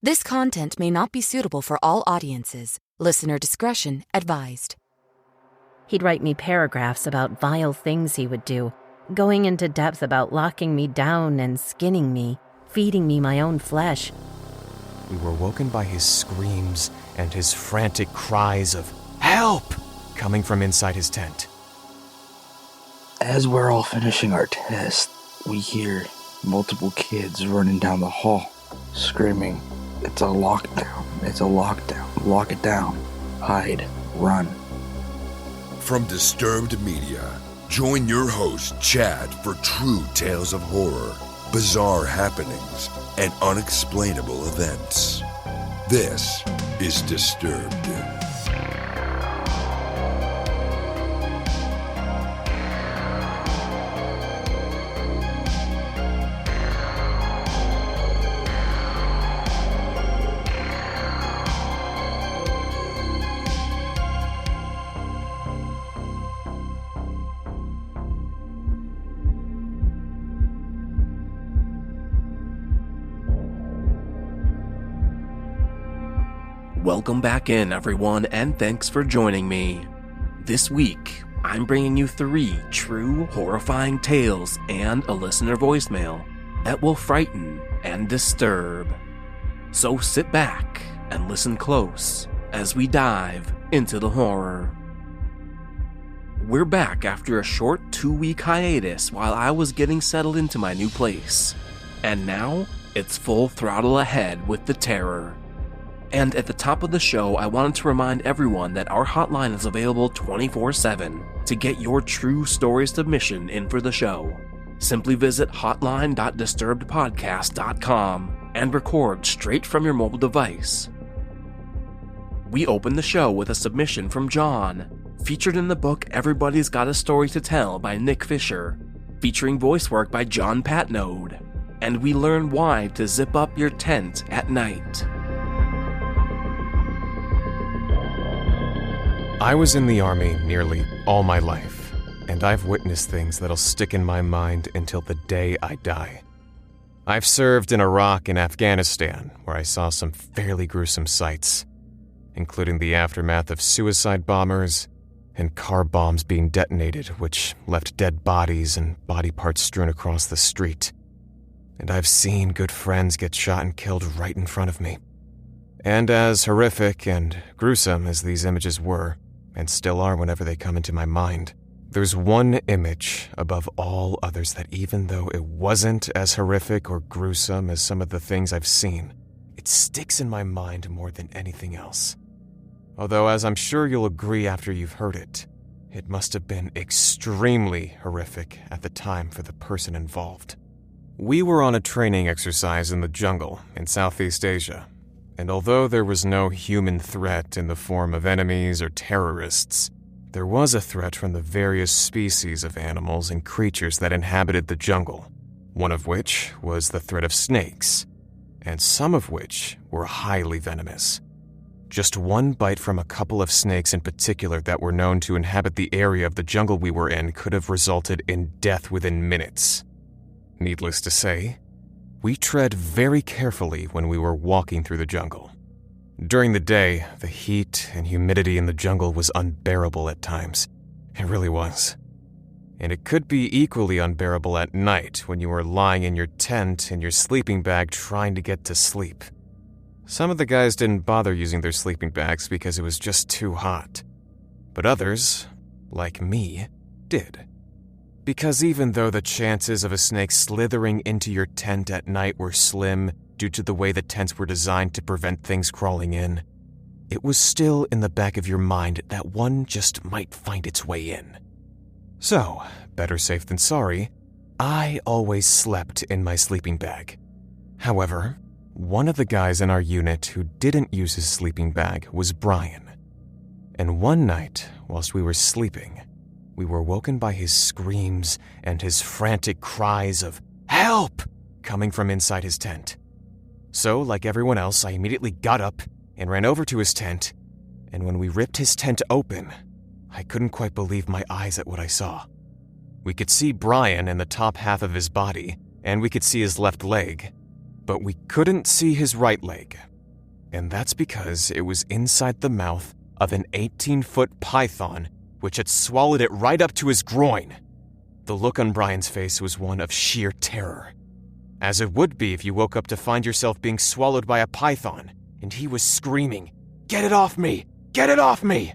This content may not be suitable for all audiences. Listener discretion advised. He'd write me paragraphs about vile things he would do, going into depth about locking me down and skinning me, feeding me my own flesh. We were woken by his screams and his frantic cries of "Help!" coming from inside his tent. As we're all finishing our test, we hear multiple kids running down the hall, screaming, "It's a lockdown, it's a lockdown, lock it down, hide, run." From Disturbed Media, join your host Chad for true tales of horror, bizarre happenings, and unexplainable events. This is Disturbed. Welcome back in, everyone, and thanks for joining me. This week, I'm bringing you 3 true, horrifying tales and a listener voicemail that will frighten and disturb. So sit back and listen close as we dive into the horror. We're back after a short 2-week hiatus while I was getting settled into my new place. And now, it's full throttle ahead with the terror. And at the top of the show, I wanted to remind everyone that our hotline is available 24/7 to get your true story submission in for the show. Simply visit hotline.disturbedpodcast.com and record straight from your mobile device. We open the show with a submission from John, featured in the book Everybody's Got a Story to Tell by Nick Fisher, featuring voice work by John Patneaude, and we learn why to zip up your tent at night. I was in the Army nearly all my life, and I've witnessed things that'll stick in my mind until the day I die. I've served in Iraq and Afghanistan, where I saw some fairly gruesome sights, including the aftermath of suicide bombers and car bombs being detonated, which left dead bodies and body parts strewn across the street. And I've seen good friends get shot and killed right in front of me. And as horrific and gruesome as these images were, and still are whenever they come into my mind, there's one image above all others that, even though it wasn't as horrific or gruesome as some of the things I've seen, it sticks in my mind more than anything else. Although, as I'm sure you'll agree after you've heard it, it must have been extremely horrific at the time for the person involved. We were on a training exercise in the jungle in Southeast Asia, and although there was no human threat in the form of enemies or terrorists, there was a threat from the various species of animals and creatures that inhabited the jungle, one of which was the threat of snakes, and some of which were highly venomous. Just one bite from a couple of snakes in particular that were known to inhabit the area of the jungle we were in could have resulted in death within minutes. Needless to say, we tread very carefully when we were walking through the jungle. During the day, the heat and humidity in the jungle was unbearable at times. It really was. And it could be equally unbearable at night when you were lying in your tent in your sleeping bag trying to get to sleep. Some of the guys didn't bother using their sleeping bags because it was just too hot. But others, like me, did. Because even though the chances of a snake slithering into your tent at night were slim due to the way the tents were designed to prevent things crawling in, it was still in the back of your mind that one just might find its way in. So, better safe than sorry, I always slept in my sleeping bag. However, one of the guys in our unit who didn't use his sleeping bag was Brian. And one night, whilst we were sleeping, we were woken by his screams and his frantic cries of "Help!" coming from inside his tent. So, like everyone else, I immediately got up and ran over to his tent, and when we ripped his tent open, I couldn't quite believe my eyes at what I saw. We could see Brian in the top half of his body, and we could see his left leg, but we couldn't see his right leg. And that's because it was inside the mouth of an 18-foot python, which had swallowed it right up to his groin. The look on Brian's face was one of sheer terror, as it would be if you woke up to find yourself being swallowed by a python, and he was screaming, "Get it off me! Get it off me!"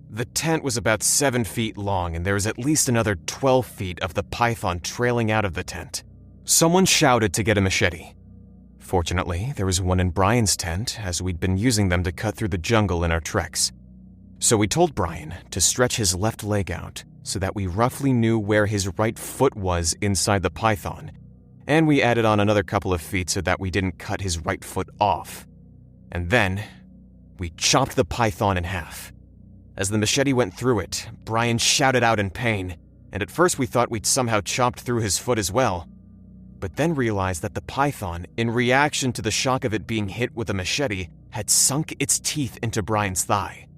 The tent was about 7 feet long, and there was at least another 12 feet of the python trailing out of the tent. Someone shouted to get a machete. Fortunately, there was one in Brian's tent, as we'd been using them to cut through the jungle in our treks. So we told Brian to stretch his left leg out so that we roughly knew where his right foot was inside the python, and we added on another couple of feet so that we didn't cut his right foot off. And then, we chopped the python in half. As the machete went through it, Brian shouted out in pain, and at first we thought we'd somehow chopped through his foot as well, but then realized that the python, in reaction to the shock of it being hit with a machete, had sunk its teeth into Brian's thigh.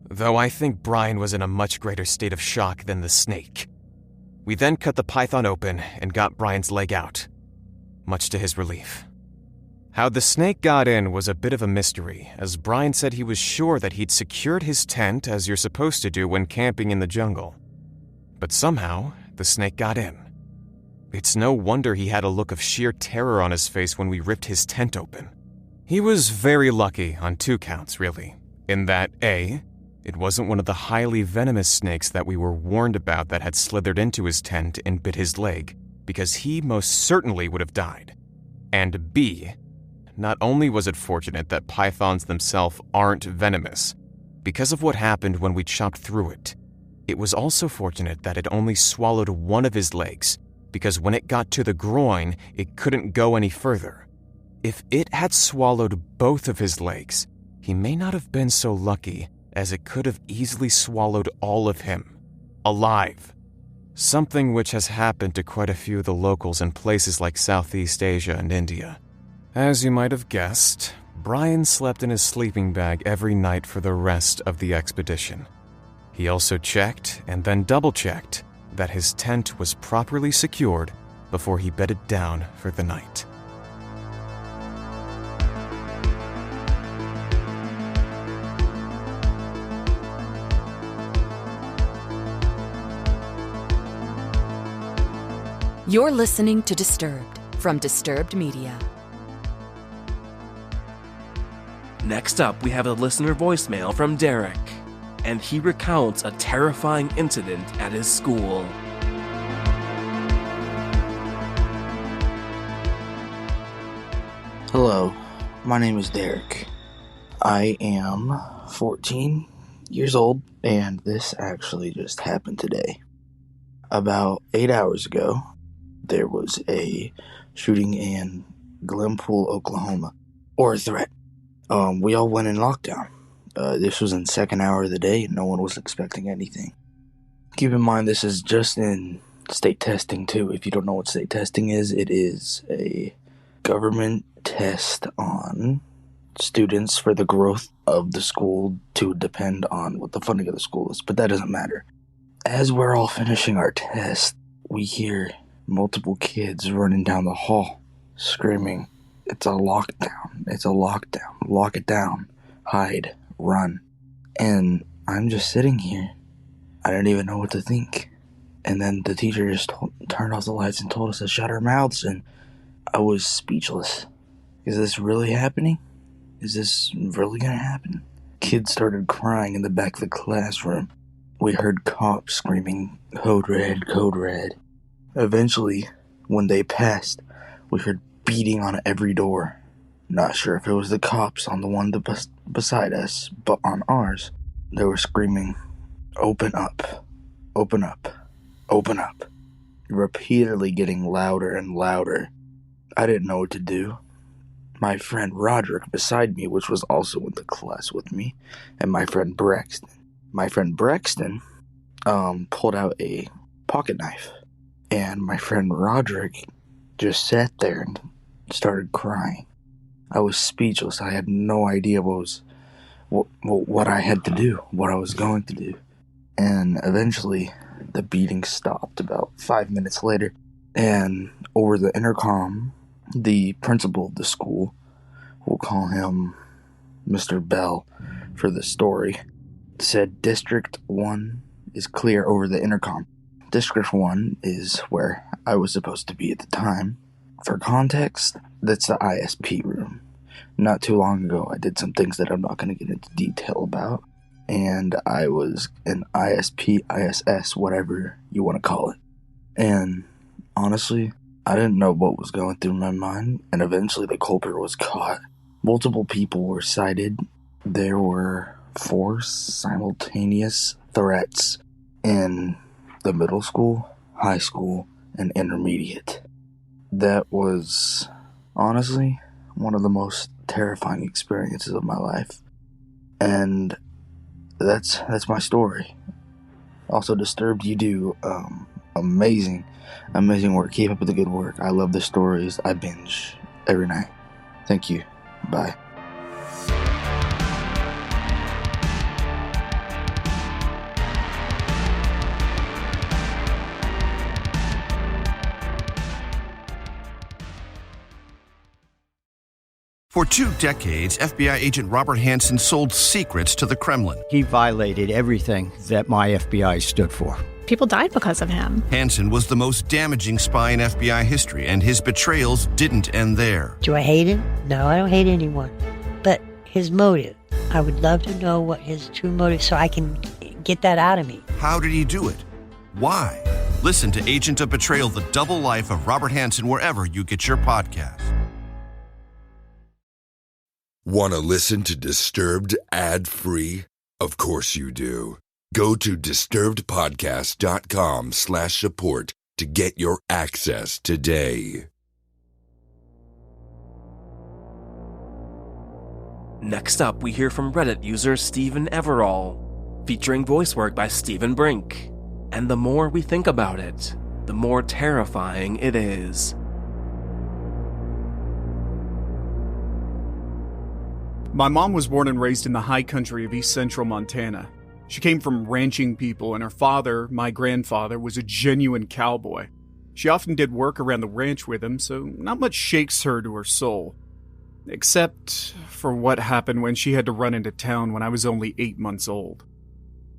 Though I think Brian was in a much greater state of shock than the snake. We then cut the python open and got Brian's leg out, much to his relief. How the snake got in was a bit of a mystery, as Brian said he was sure that he'd secured his tent as you're supposed to do when camping in the jungle. But somehow, the snake got in. It's no wonder he had a look of sheer terror on his face when we ripped his tent open. He was very lucky on 2 counts, really, in that A, it wasn't one of the highly venomous snakes that we were warned about that had slithered into his tent and bit his leg, because he most certainly would have died. And B, not only was it fortunate that pythons themselves aren't venomous, because of what happened when we chopped through it, it was also fortunate that it only swallowed one of his legs, because when it got to the groin, it couldn't go any further. If it had swallowed both of his legs, he may not have been so lucky, as it could have easily swallowed all of him, alive. Something which has happened to quite a few of the locals in places like Southeast Asia and India. As you might have guessed, Brian slept in his sleeping bag every night for the rest of the expedition. He also checked and then double-checked that his tent was properly secured before he bedded down for the night. You're listening to Disturbed from Disturbed Media. Next up, we have a listener voicemail from Derek, and he recounts a terrifying incident at his school. Hello, my name is Derek. I am 14 years old, and this actually just happened today. About 8 hours ago, there was a shooting in Glenpool, Oklahoma, or a threat. We all went in lockdown. This was in second hour of the day, and no one was expecting anything. Keep in mind, this is just in state testing, too. If you don't know what state testing is, it is a government test on students for the growth of the school to depend on what the funding of the school is, but that doesn't matter. As we're all finishing our test, we hear multiple kids running down the hall, screaming, "It's a lockdown, it's a lockdown, lock it down, hide, run." And I'm just sitting here. I didn't even know what to think. And then the teacher just turned off the lights and told us to shut our mouths, and I was speechless. Is this really happening? Is this really gonna happen? Kids started crying in the back of the classroom. We heard cops screaming, "Code red, code red." Eventually, when they passed, we heard beating on every door. Not sure if it was the cops on the one beside us, but on ours, they were screaming, "Open up, open up, open up," repeatedly getting louder and louder. I didn't know what to do. My friend Roderick beside me, which was also in the class with me, and my friend Braxton. My friend Braxton pulled out a pocket knife, and my friend Roderick just sat there and started crying. I was speechless. I had no idea what I had to do, what I was going to do. And eventually, the beating stopped about 5 minutes later, and over the intercom, The principal of the school, we'll call him Mr. Bell for the story, said District 1 is clear over the intercom. District 1 is where I was supposed to be at the time. For context, that's the ISP room. Not too long ago, I did some things that I'm not going to get into detail about, and I was an ISP, ISS, whatever you want to call it. And honestly, I didn't know what was going through my mind, and eventually the culprit was caught. Multiple people were cited. There were 4 simultaneous threats in the middle school, high school, and intermediate. That was, honestly, one of the most terrifying experiences of my life. And that's my story. Also, Disturbed, you do amazing work. Keep up with the good work. I love the stories. I binge every night. Thank you. Bye. For 2 decades, FBI agent Robert Hansen sold secrets to the Kremlin. He violated everything that my FBI stood for. People died because of him. Hansen was the most damaging spy in FBI history, and his betrayals didn't end there. Do I hate him? No, I don't hate anyone. But his motive, I would love to know what his true motive so I can get that out of me. How did he do it? Why? Listen to Agent of Betrayal, The Double Life of Robert Hansen wherever you get your podcast. Want to listen to Disturbed ad-free? Of course you do. Go to disturbedpodcast.com/support to get your access today. Next up, we hear from Reddit user Stephen Everall, featuring voice work by Stephen Brink. And the more we think about it, the more terrifying it is. My mom was born and raised in the high country of east central Montana. She came from ranching people, and her father, my grandfather, was a genuine cowboy. She often did work around the ranch with him, so not much shakes her to her soul. Except for what happened when she had to run into town when I was only 8 months old.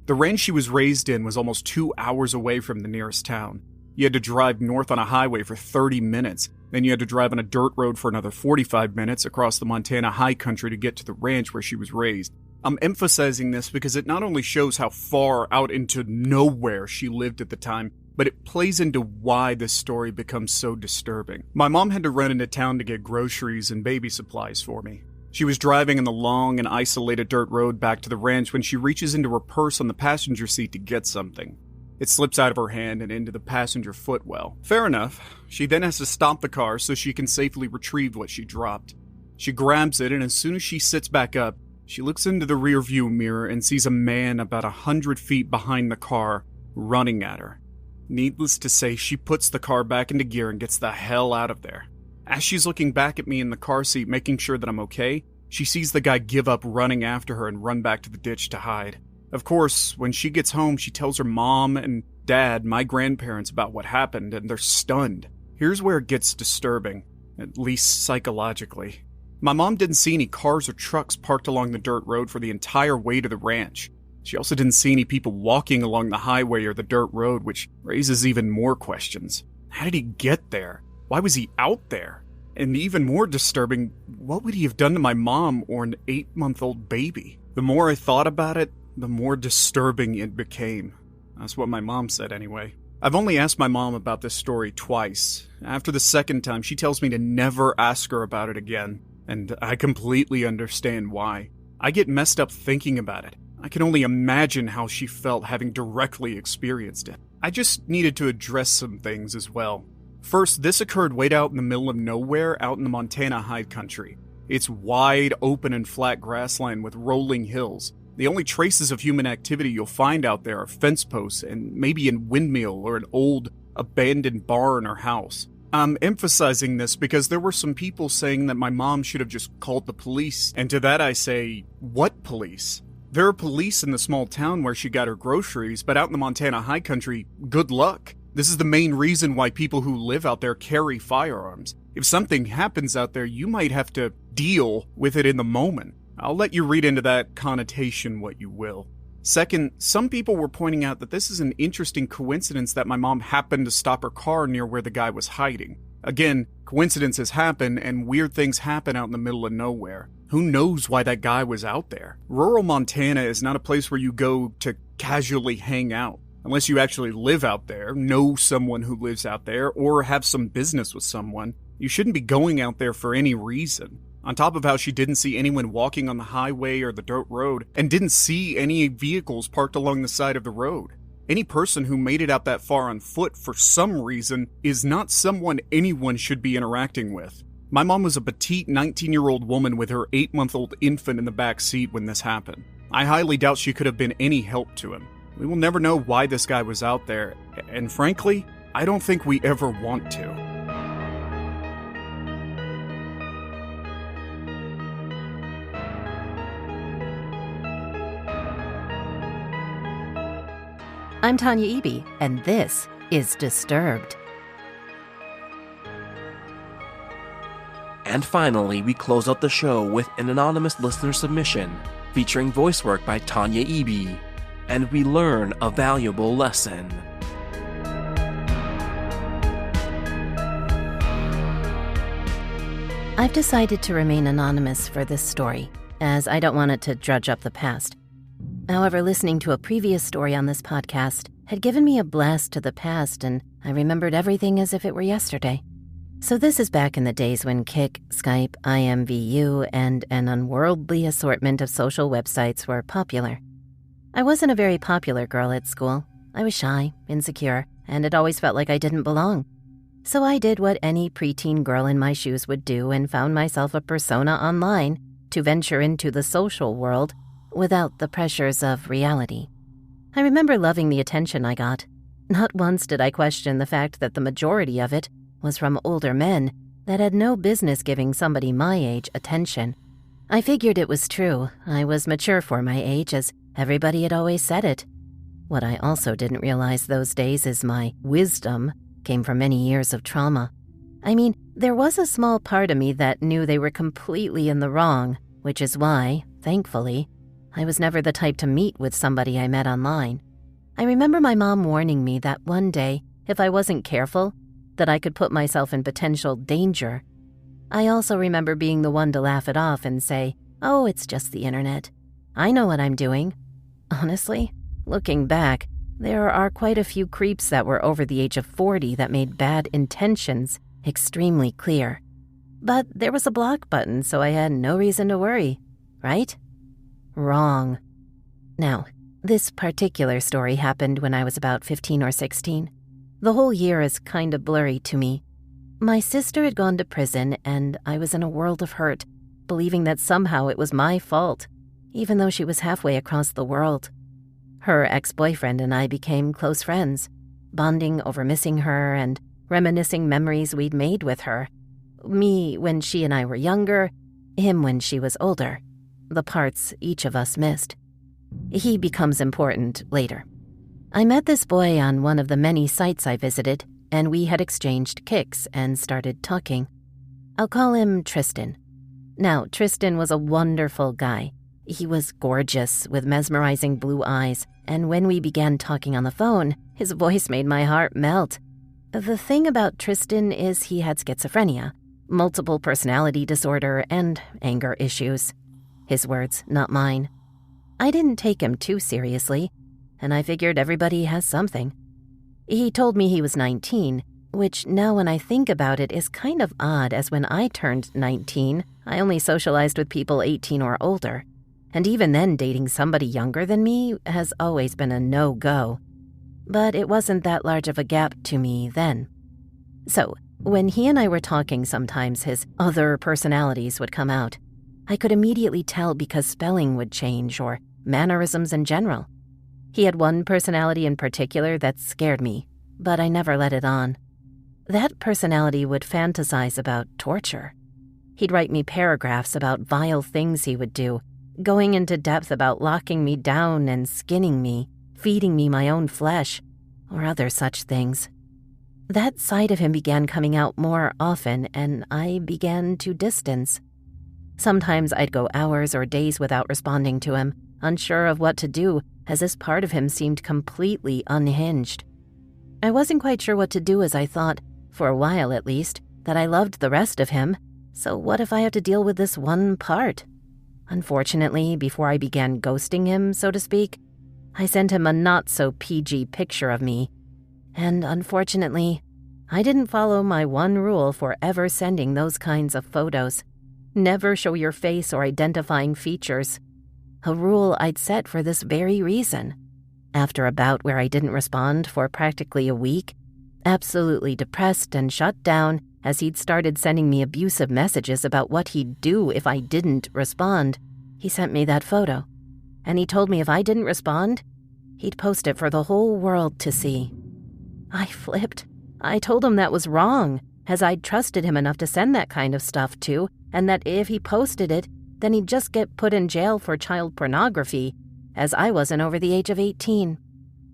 The ranch she was raised in was almost 2 hours away from the nearest town. You had to drive north on a highway for 30 minutes, then you had to drive on a dirt road for another 45 minutes across the Montana high country to get to the ranch where she was raised. I'm emphasizing this because it not only shows how far out into nowhere she lived at the time, but it plays into why this story becomes so disturbing. My mom had to run into town to get groceries and baby supplies for me. She was driving on the long and isolated dirt road back to the ranch when she reaches into her purse on the passenger seat to get something. It slips out of her hand and into the passenger footwell. Fair enough. She then has to stop the car so she can safely retrieve what she dropped. She grabs it, and as soon as she sits back up, she looks into the rearview mirror and sees a man about 100 feet behind the car, running at her. Needless to say, she puts the car back into gear and gets the hell out of there. As she's looking back at me in the car seat, making sure that I'm okay, she sees the guy give up running after her and run back to the ditch to hide. Of course, when she gets home, she tells her mom and dad, my grandparents, about what happened, and they're stunned. Here's where it gets disturbing, at least psychologically. My mom didn't see any cars or trucks parked along the dirt road for the entire way to the ranch. She also didn't see any people walking along the highway or the dirt road, which raises even more questions. How did he get there? Why was he out there? And even more disturbing, what would he have done to my mom or an 8-month-old baby? The more I thought about it, the more disturbing it became. That's what my mom said anyway. I've only asked my mom about this story twice. After the second time, she tells me to never ask her about it again, and I completely understand why. I get messed up thinking about it. I can only imagine how she felt having directly experienced it. I just needed to address some things as well. First, this occurred way out in the middle of nowhere out in the Montana high country. It's wide open and flat grassland with rolling hills. The only traces of human activity you'll find out there are fence posts and maybe a windmill or an old abandoned barn or house. I'm emphasizing this because there were some people saying that my mom should have just called the police, and to that I say, what police? There are police in the small town where she got her groceries, but out in the Montana high country, good luck. This is the main reason why people who live out there carry firearms. If something happens out there, you might have to deal with it in the moment. I'll let you read into that connotation what you will. Second, some people were pointing out that this is an interesting coincidence that my mom happened to stop her car near where the guy was hiding. Again, coincidences happen and weird things happen out in the middle of nowhere. Who knows why that guy was out there? Rural Montana is not a place where you go to casually hang out. Unless you actually live out there, know someone who lives out there, or have some business with someone, you shouldn't be going out there for any reason. On top of how she didn't see anyone walking on the highway or the dirt road, and didn't see any vehicles parked along the side of the road. Any person who made it out that far on foot for some reason is not someone anyone should be interacting with. My mom was a petite 19-year-old woman with her 8-month-old infant in the back seat when this happened. I highly doubt she could have been any help to him. We will never know why this guy was out there, and frankly, I don't think we ever want to. I'm Tanya Eby, and this is Disturbed. And finally, we close out the show with an anonymous listener submission featuring voice work by Tanya Eby, and we learn a valuable lesson. I've decided to remain anonymous for this story, as I don't want it to drudge up the past. However, listening to a previous story on this podcast had given me a blast to the past, and I remembered everything as if it were yesterday. So this is back in the days when Kik, Skype, IMVU, and an unworldly assortment of social websites were popular. I wasn't a very popular girl at school. I was shy, insecure, and it always felt like I didn't belong. So I did what any preteen girl in my shoes would do and found myself a persona online to venture into the social world without the pressures of reality. I remember loving the attention I got. Not once did I question the fact that the majority of it was from older men that had no business giving somebody my age attention. I figured it was true. I was mature for my age, as everybody had always said it. What I also didn't realize those days is my wisdom came from many years of trauma. I mean, there was a small part of me that knew they were completely in the wrong, which is why, thankfully, I was never the type to meet with somebody I met online. I remember my mom warning me that one day, if I wasn't careful, that I could put myself in potential danger. I also remember being the one to laugh it off and say, "Oh, it's just the internet. I know what I'm doing." Honestly, looking back, there are quite a few creeps that were over the age of 40 that made bad intentions extremely clear. But there was a block button, so I had no reason to worry, right? Wrong. Now, this particular story happened when I was about 15 or 16. The whole year is kind of blurry to me. My sister had gone to prison, and I was in a world of hurt, believing that somehow it was my fault, even though she was halfway across the world. Her ex-boyfriend and I became close friends, bonding over missing her and reminiscing memories we'd made with her. Me when she and I were younger, him when she was older. The parts each of us missed. He becomes important later. I met this boy on one of the many sites I visited, and we had exchanged kicks and started talking. I'll call him Tristan. Now, Tristan was a wonderful guy. He was gorgeous, with mesmerizing blue eyes, and when we began talking on the phone, his voice made my heart melt. The thing about Tristan is he had schizophrenia, multiple personality disorder, and anger issues. His words, not mine. I didn't take him too seriously, and I figured everybody has something. He told me he was 19, which now when I think about it is kind of odd, as when I turned 19, I only socialized with people 18 or older. And even then, dating somebody younger than me has always been a no-go. But it wasn't that large of a gap to me then. So, when he and I were talking, sometimes his other personalities would come out. I could immediately tell because spelling would change, or mannerisms in general. He had one personality in particular that scared me, but I never let it on. That personality would fantasize about torture. He'd write me paragraphs about vile things he would do, going into depth about locking me down and skinning me, feeding me my own flesh, or other such things. That side of him began coming out more often, and I began to distance. Sometimes I'd go hours or days without responding to him, unsure of what to do, as this part of him seemed completely unhinged. I wasn't quite sure what to do, as I thought, for a while at least, that I loved the rest of him, so what if I have to deal with this one part? Unfortunately, before I began ghosting him, so to speak, I sent him a not-so-PG picture of me. And unfortunately, I didn't follow my one rule for ever sending those kinds of photos. Never show your face or identifying features. A rule I'd set for this very reason. After a bout where I didn't respond for practically a week, absolutely depressed and shut down as he'd started sending me abusive messages about what he'd do if I didn't respond, he sent me that photo. And he told me if I didn't respond, he'd post it for the whole world to see. I flipped. I told him that was wrong, as I'd trusted him enough to send that kind of stuff to, and that if he posted it, then he'd just get put in jail for child pornography, as I wasn't over the age of 18.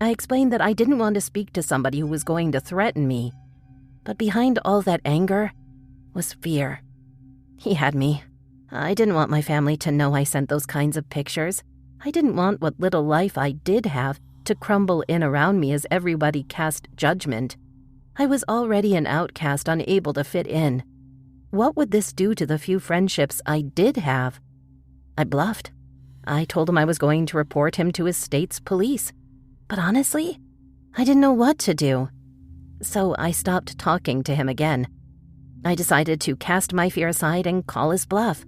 I explained that I didn't want to speak to somebody who was going to threaten me. But behind all that anger was fear. He had me. I didn't want my family to know I sent those kinds of pictures. I didn't want what little life I did have to crumble in around me as everybody cast judgment. I was already an outcast, unable to fit in. What would this do to the few friendships I did have? I bluffed. I told him I was going to report him to his state's police. But honestly, I didn't know what to do. So I stopped talking to him again. I decided to cast my fear aside and call his bluff.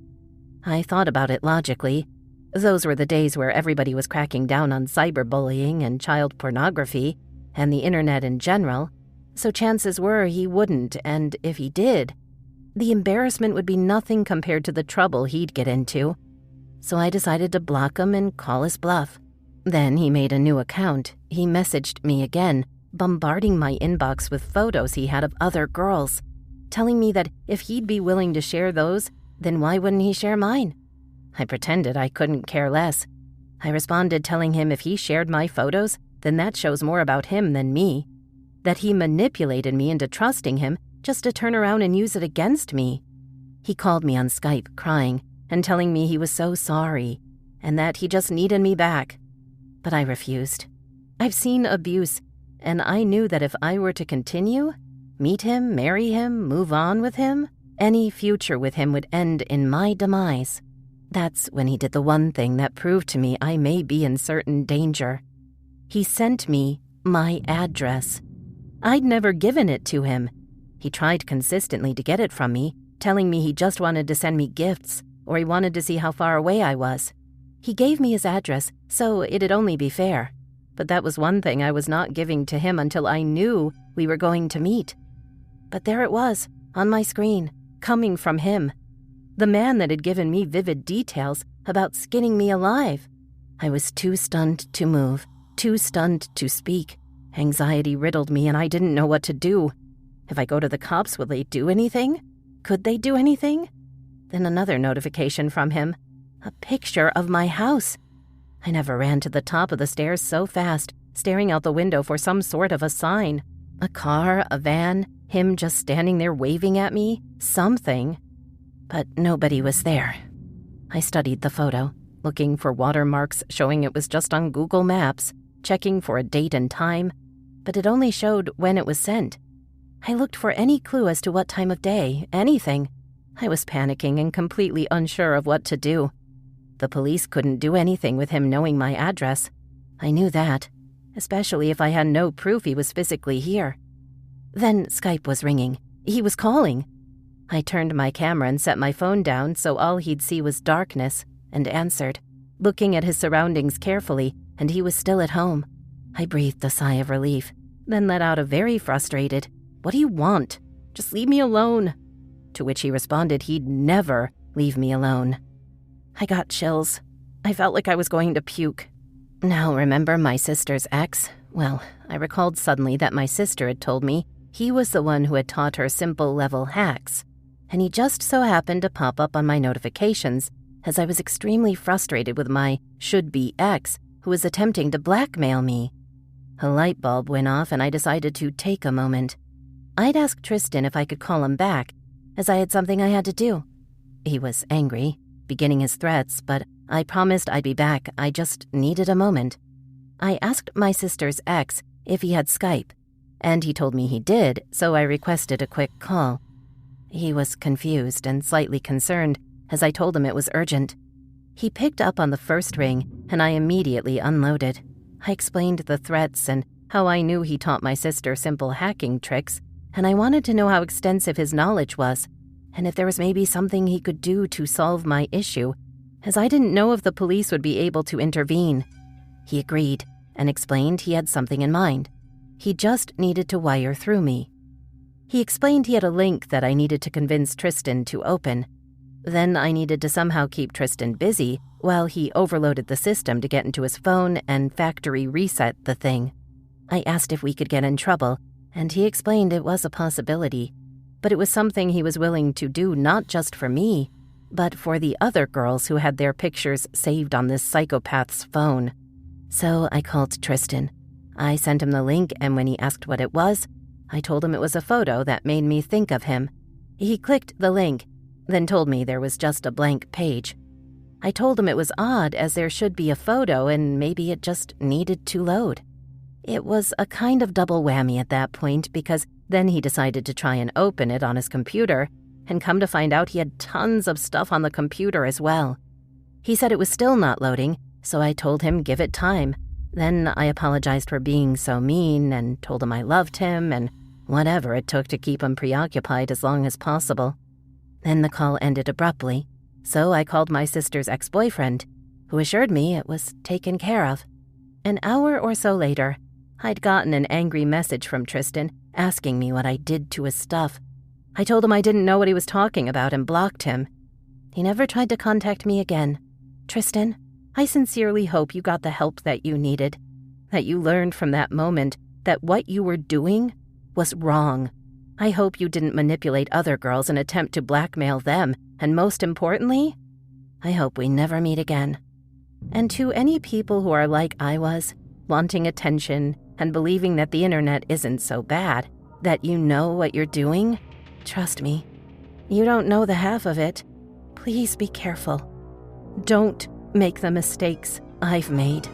I thought about it logically. Those were the days where everybody was cracking down on cyberbullying and child pornography, and the internet in general, so chances were he wouldn't, and if he did, the embarrassment would be nothing compared to the trouble he'd get into. So I decided to block him and call his bluff. Then he made a new account. He messaged me again, bombarding my inbox with photos he had of other girls, telling me that if he'd be willing to share those, then why wouldn't he share mine? I pretended I couldn't care less. I responded telling him if he shared my photos, then that shows more about him than me. That he manipulated me into trusting him just to turn around and use it against me. He called me on Skype crying and telling me he was so sorry and that he just needed me back. But I refused. I've seen abuse, and I knew that if I were to continue, meet him, marry him, move on with him, any future with him would end in my demise. That's when he did the one thing that proved to me I may be in certain danger. He sent me my address. I'd never given it to him. He tried consistently to get it from me, telling me he just wanted to send me gifts, or he wanted to see how far away I was. He gave me his address, so it'd only be fair. But that was one thing I was not giving to him until I knew we were going to meet. But there it was, on my screen, coming from him. The man that had given me vivid details about skinning me alive. I was too stunned to move, too stunned to speak. Anxiety riddled me and I didn't know what to do. If I go to the cops, will they do anything? Could they do anything? Then another notification from him. A picture of my house. I never ran to the top of the stairs so fast, staring out the window for some sort of a sign. A car, a van, him just standing there waving at me, something. But nobody was there. I studied the photo, looking for watermarks showing it was just on Google Maps, checking for a date and time, but it only showed when it was sent. I looked for any clue as to what time of day, anything. I was panicking and completely unsure of what to do. The police couldn't do anything with him knowing my address. I knew that, especially if I had no proof he was physically here. Then Skype was ringing. He was calling. I turned my camera and set my phone down so all he'd see was darkness, and answered, looking at his surroundings carefully, and he was still at home. I breathed a sigh of relief, then let out a very frustrated, "What do you want? Just leave me alone." To which he responded he'd never leave me alone. I got chills. I felt like I was going to puke. Now remember my sister's ex? Well, I recalled suddenly that my sister had told me he was the one who had taught her simple-level hacks, and he just so happened to pop up on my notifications as I was extremely frustrated with my should-be ex who was attempting to blackmail me. A light bulb went off and I decided to take a moment. I'd asked Tristan if I could call him back, as I had something I had to do. He was angry, beginning his threats, but I promised I'd be back. I just needed a moment. I asked my sister's ex if he had Skype, and he told me he did, so I requested a quick call. He was confused and slightly concerned, as I told him it was urgent. He picked up on the first ring, and I immediately unloaded. I explained the threats and how I knew he taught my sister simple hacking tricks, and I wanted to know how extensive his knowledge was, and if there was maybe something he could do to solve my issue, as I didn't know if the police would be able to intervene. He agreed and explained he had something in mind. He just needed to wire through me. He explained he had a link that I needed to convince Tristan to open. Then I needed to somehow keep Tristan busy while he overloaded the system to get into his phone and factory reset the thing. I asked if we could get in trouble, and he explained it was a possibility, but it was something he was willing to do not just for me, but for the other girls who had their pictures saved on this psychopath's phone. So I called Tristan. I sent him the link, and when he asked what it was, I told him it was a photo that made me think of him. He clicked the link, then told me there was just a blank page. I told him it was odd, as there should be a photo and maybe it just needed to load. It was a kind of double whammy at that point, because then he decided to try and open it on his computer, and come to find out he had tons of stuff on the computer as well. He said it was still not loading, so I told him give it time. Then I apologized for being so mean and told him I loved him and whatever it took to keep him preoccupied as long as possible. Then the call ended abruptly, so I called my sister's ex-boyfriend, who assured me it was taken care of. An hour or so later, I'd gotten an angry message from Tristan asking me what I did to his stuff. I told him I didn't know what he was talking about and blocked him. He never tried to contact me again. Tristan, I sincerely hope you got the help that you needed, that you learned from that moment that what you were doing was wrong. I hope you didn't manipulate other girls and attempt to blackmail them, and most importantly, I hope we never meet again. And to any people who are like I was, wanting attention and believing that the internet isn't so bad, that you know what you're doing, trust me, you don't know the half of it. Please be careful. Don't make the mistakes I've made.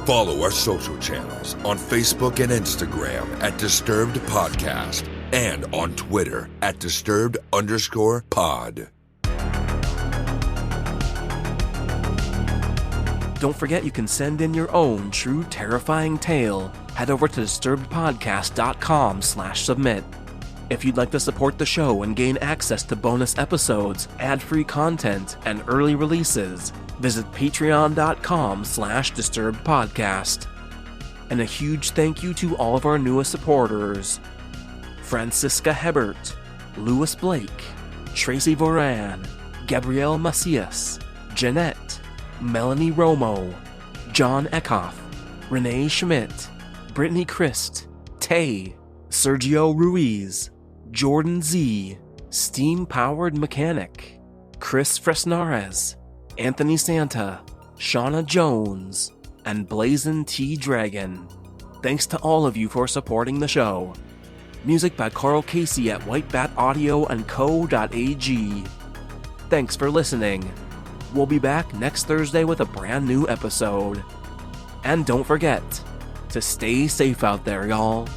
Follow our social channels on Facebook and Instagram at Disturbed Podcast and on Twitter at Disturbed_pod. Don't forget you can send in your own true terrifying tale. Head over to disturbedpodcast.com/submit. If you'd like to support the show and gain access to bonus episodes, ad-free content, and early releases, visit patreon.com/disturbedpodcast. And a huge thank you to all of our newest supporters: Francisca Hebert, Louis Blake, Tracy Voran, Gabrielle Macias, Jeanette, Melanie Romo, John Eckhoff, Renee Schmidt, Brittany Christ, Tay, Sergio Ruiz, Jordan Z, Steam-Powered Mechanic, Chris Fresnares, Anthony Santa, Shauna Jones, and Blazin' T. Dragon. Thanks to all of you for supporting the show. Music by Carl Casey at whitebataudio.co.ag. Thanks for listening. We'll be back next Thursday with a brand new episode. And don't forget to stay safe out there, y'all.